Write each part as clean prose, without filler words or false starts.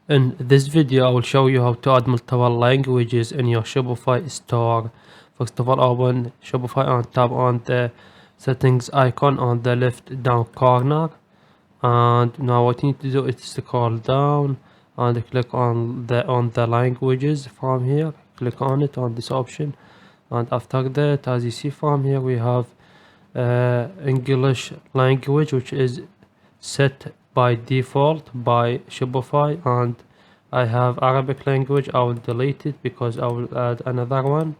In this video, I will show you how to add multiple languages in your Shopify store. First of all, open Shopify and tap on the settings icon on the left down corner. And now what you need to do is scroll down and click on the languages from here. Click on it on this option, and after that, as you see from here, we have English language, which is set by default by Shopify, and I have Arabic language. I will delete it because I will add another one.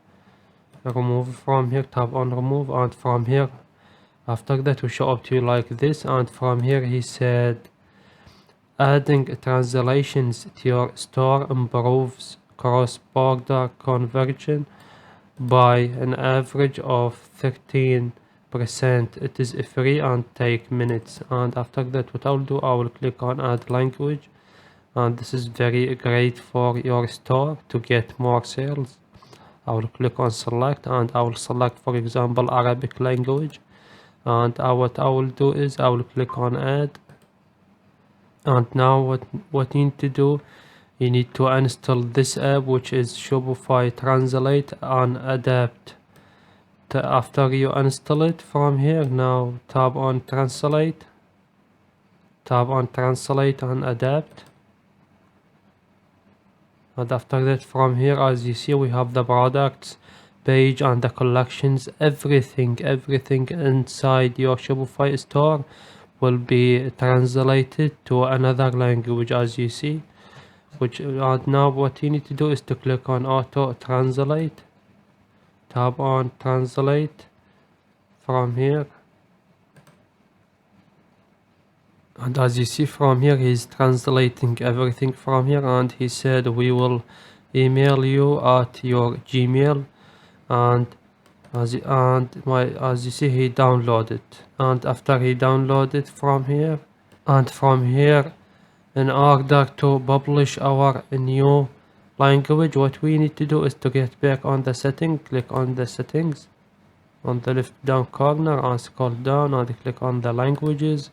Remove from here, tap on remove, and from here after that will show up to you like this. And from here he said adding translations to your store improves cross-border conversion by an average of 13%. It is free and take minutes. And after that, what I'll do, I will click on add language, and this is very great for your store to get more sales. I will click on select, and I will select, for example, Arabic language. And what I will do is I will click on add. And now what you need to do, you need to install this app, which is Shopify Translate and Adapt. After you install it from here, now tap on Translate, and Adapt. And after that, from here, as you see, we have the products page and the collections. Everything inside your Shopify store will be translated to another language, as you see. And now what you need to do is to click on auto translate, tap on translate from here, and as you see from here, he's translating everything from here. And he said we will email you at your Gmail. And as you see, he downloaded. And after he downloaded from here, in order to publish our new language, what we need to do is to get back on the setting. Click on the settings on the left down corner and scroll down and click on the languages.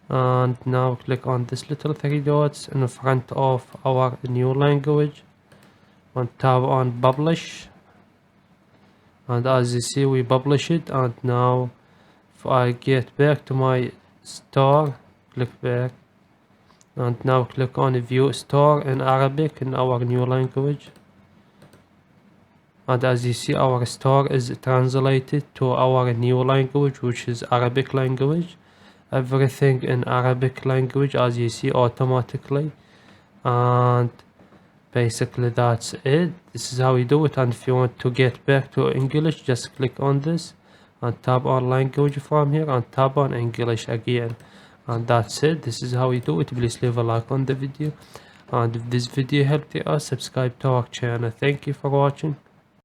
And now click on this little three dots in front of our new language and tap on publish. And as you see, we publish it. And now if I get back to my store, click back, and now click on view store in Arabic in our new language. And as you see, our store is translated to our new language, which is Arabic language. Everything in Arabic language, as you see, automatically. And basically that's it. This is how you do it. And if you want to get back to English, just click on this and tap on language from here and tap on English again. And that's it. This is how you do it. Please leave a like on the video, and if this video helped you, subscribe to our channel. Thank you for watching.